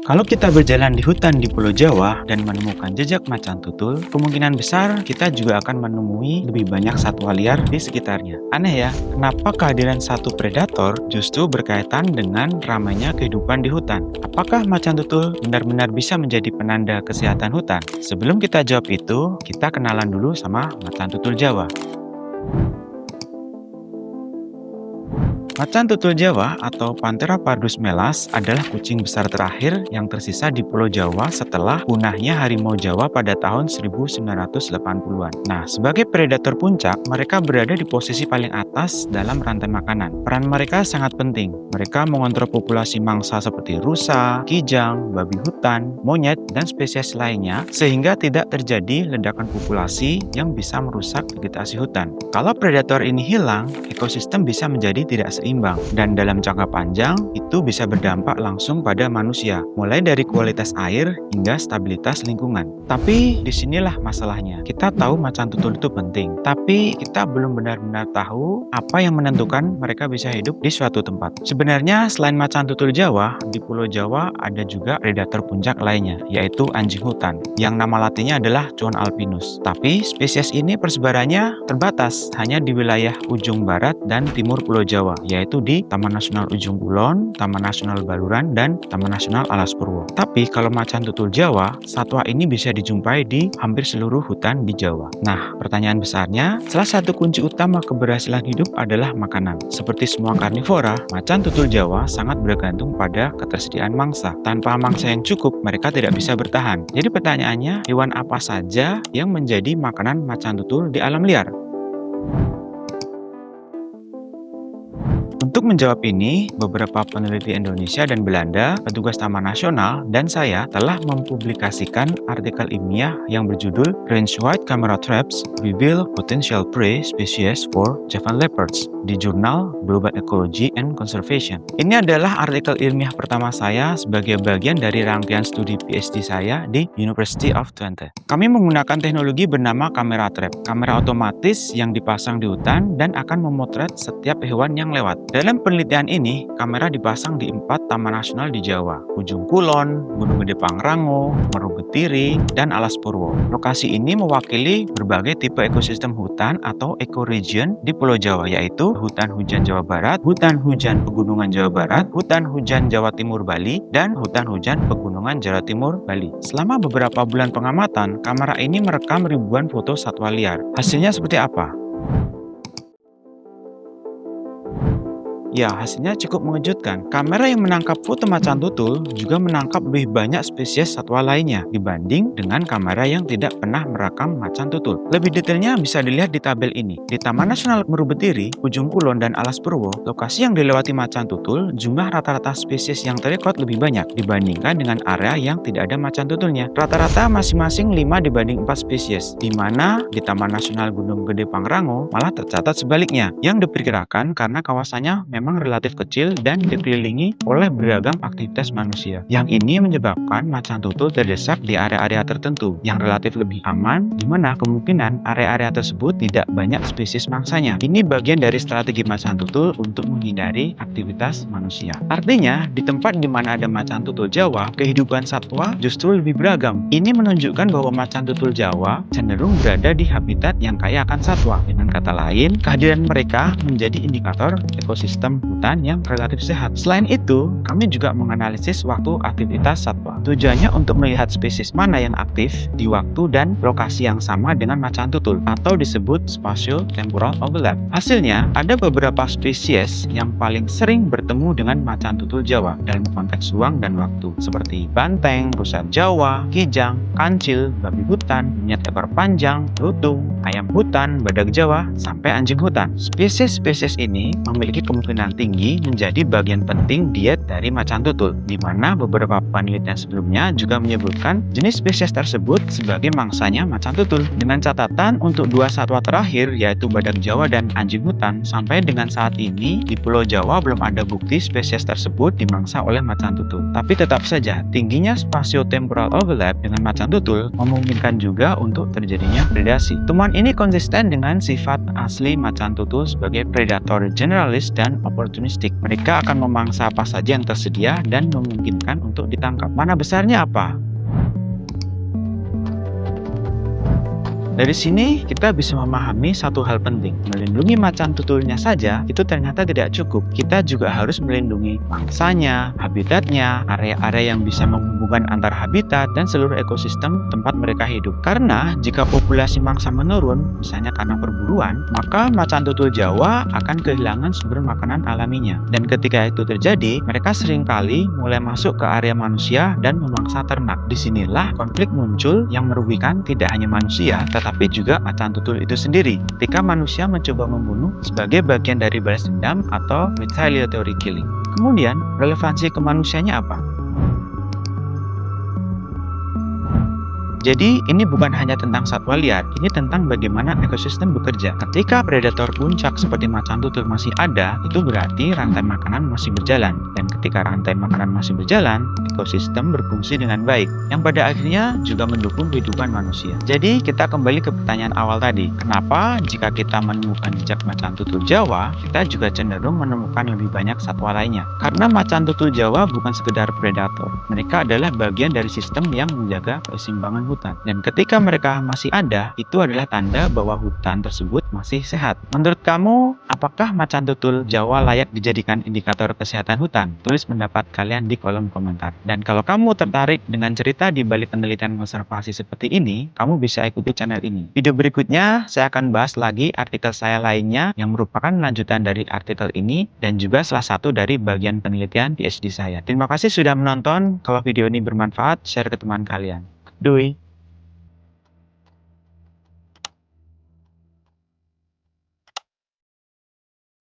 Kalau kita berjalan di hutan di Pulau Jawa dan menemukan jejak macan tutul, kemungkinan besar kita juga akan menemui lebih banyak satwa liar di sekitarnya. Aneh ya, kenapa kehadiran satu predator justru berkaitan dengan ramainya kehidupan di hutan? Apakah macan tutul benar-benar bisa menjadi penanda kesehatan hutan? Sebelum kita jawab itu, kita kenalan dulu sama macan tutul Jawa. Macan tutul Jawa atau Panthera pardus melas adalah kucing besar terakhir yang tersisa di Pulau Jawa setelah punahnya harimau Jawa pada tahun 1980-an. Nah, sebagai predator puncak, mereka berada di posisi paling atas dalam rantai makanan. Peran mereka sangat penting. Mereka mengontrol populasi mangsa seperti rusa, kijang, babi hutan, monyet, dan spesies lainnya sehingga tidak terjadi ledakan populasi yang bisa merusak vegetasi hutan. Kalau predator ini hilang, ekosistem bisa menjadi tidak seimbang, dan dalam jangka panjang itu bisa berdampak langsung pada manusia, mulai dari kualitas air hingga stabilitas lingkungan. Tapi disinilah masalahnya. Kita tahu macan tutul itu penting, tapi kita belum benar-benar tahu apa yang menentukan mereka bisa hidup di suatu tempat. Sebenarnya selain macan tutul Jawa, di Pulau Jawa ada juga predator puncak lainnya, yaitu anjing hutan, yang nama latinnya adalah Cuon alpinus. Tapi spesies ini persebarannya terbatas hanya di wilayah ujung barat dan timur Pulau Jawa, yaitu di Taman Nasional Ujung Kulon, Taman Nasional Baluran, dan Taman Nasional Alas Purwo. Tapi kalau macan tutul Jawa, satwa ini bisa dijumpai di hampir seluruh hutan di Jawa. Nah, pertanyaan besarnya, salah satu kunci utama keberhasilan hidup adalah makanan. Seperti semua karnivora, macan tutul Jawa sangat bergantung pada ketersediaan mangsa. Tanpa mangsa yang cukup, mereka tidak bisa bertahan. Jadi pertanyaannya, hewan apa saja yang menjadi makanan macan tutul di alam liar? Untuk menjawab ini, beberapa peneliti Indonesia dan Belanda, petugas Taman Nasional, dan saya telah mempublikasikan artikel ilmiah yang berjudul Range Wide Camera Traps Reveal Potential Prey Species for Javan Leopards di jurnal Global Ecology and Conservation. Ini adalah artikel ilmiah pertama saya sebagai bagian dari rangkaian studi PhD saya di University of Twente. Kami menggunakan teknologi bernama kamera trap, kamera otomatis yang dipasang di hutan dan akan memotret setiap hewan yang lewat. Dalam penelitian ini, kamera dipasang di 4 taman nasional di Jawa, Ujung Kulon, Gunung Gede Pangrango, Meru Betiri, dan Alas Purwo. Lokasi ini mewakili berbagai tipe ekosistem hutan atau ecoregion di Pulau Jawa, yaitu hutan hujan Jawa Barat, hutan hujan pegunungan Jawa Barat, hutan hujan Jawa Timur Bali, dan hutan hujan pegunungan Jawa Timur Bali. Selama beberapa bulan pengamatan, kamera ini merekam ribuan foto satwa liar. Hasilnya seperti apa? Ya, hasilnya cukup mengejutkan. Kamera yang menangkap foto macan tutul juga menangkap lebih banyak spesies satwa lainnya dibanding dengan kamera yang tidak pernah merekam macan tutul. Lebih detailnya bisa dilihat di tabel ini. Di Taman Nasional Meru Betiri, Ujung Kulon, dan Alas Purwo, lokasi yang dilewati macan tutul, jumlah rata-rata spesies yang terrekod lebih banyak dibandingkan dengan area yang tidak ada macan tutulnya. Rata-rata masing-masing 5 dibanding 4 spesies, di mana di Taman Nasional Gunung Gede Pangrango malah tercatat sebaliknya, yang diperkirakan karena kawasannya memang relatif kecil dan dikelilingi oleh beragam aktivitas manusia. Yang ini menyebabkan macan tutul terdesak di area-area tertentu yang relatif lebih aman, di mana kemungkinan area-area tersebut tidak banyak spesies mangsanya. Ini bagian dari strategi macan tutul untuk menghindari aktivitas manusia. Artinya, di tempat di mana ada macan tutul Jawa, kehidupan satwa justru lebih beragam. Ini menunjukkan bahwa macan tutul Jawa cenderung berada di habitat yang kaya akan satwa. Dengan kata lain, kehadiran mereka menjadi indikator ekosistem hutan yang relatif sehat. Selain itu, kami juga menganalisis waktu aktivitas satwa. Tujuannya untuk melihat spesies mana yang aktif di waktu dan lokasi yang sama dengan macan tutul atau disebut spatio-temporal overlap. Hasilnya, ada beberapa spesies yang paling sering bertemu dengan macan tutul Jawa dalam konteks ruang dan waktu, seperti banteng, rusa Jawa, kijang, kancil, babi hutan, monyet ekor panjang, lutung, ayam hutan, badak Jawa, sampai anjing hutan. Spesies-spesies ini memiliki kemungkinan tinggi menjadi bagian penting diet dari macan tutul, di mana beberapa penelitian sebelumnya juga menyebutkan jenis spesies tersebut sebagai mangsanya macan tutul. Dengan catatan untuk 2 satwa terakhir, yaitu badak Jawa dan anjing hutan, sampai dengan saat ini di Pulau Jawa belum ada bukti spesies tersebut dimangsa oleh macan tutul. Tapi tetap saja, tingginya spatio-temporal overlap dengan macan tutul memungkinkan juga untuk terjadinya predasi. Temuan ini konsisten dengan sifat asli macan tutul sebagai predator generalis dan opportunistic. Mereka akan memangsa apa saja yang tersedia dan memungkinkan untuk ditangkap. Mana besarnya apa? Dari sini, kita bisa memahami satu hal penting. Melindungi macan tutulnya saja, itu ternyata tidak cukup. Kita juga harus melindungi mangsanya, habitatnya, area-area yang bisa menghubungkan antar habitat, dan seluruh ekosistem tempat mereka hidup. Karena, jika populasi mangsa menurun, misalnya karena perburuan, maka macan tutul Jawa akan kehilangan sumber makanan alaminya. Dan ketika itu terjadi, mereka seringkali mulai masuk ke area manusia dan memangsa ternak. Disinilah konflik muncul yang merugikan tidak hanya manusia, tetapi juga macan tutul itu sendiri ketika manusia mencoba membunuh sebagai bagian dari balas dendam atau retaliatory killing. Kemudian, relevansi ke manusianya apa? Jadi, ini bukan hanya tentang satwa liar, ini tentang bagaimana ekosistem bekerja. Ketika predator puncak seperti macan tutul masih ada, itu berarti rantai makanan masih berjalan. Dan ketika rantai makanan masih berjalan, ekosistem berfungsi dengan baik, yang pada akhirnya juga mendukung kehidupan manusia. Jadi, kita kembali ke pertanyaan awal tadi. Kenapa jika kita menemukan jejak macan tutul Jawa, kita juga cenderung menemukan lebih banyak satwa lainnya? Karena macan tutul Jawa bukan sekedar predator. Mereka adalah bagian dari sistem yang menjaga keseimbangan hutan. Dan ketika mereka masih ada, itu adalah tanda bahwa hutan tersebut masih sehat. Menurut kamu, apakah macan tutul Jawa layak dijadikan indikator kesehatan hutan? Tulis pendapat kalian di kolom komentar. Dan kalau kamu tertarik dengan cerita di balik penelitian konservasi seperti ini, kamu bisa ikuti channel ini. Video berikutnya, saya akan bahas lagi artikel saya lainnya yang merupakan lanjutan dari artikel ini dan juga salah satu dari bagian penelitian PhD saya. Terima kasih sudah menonton. Kalau video ini bermanfaat, share ke teman kalian. Doi.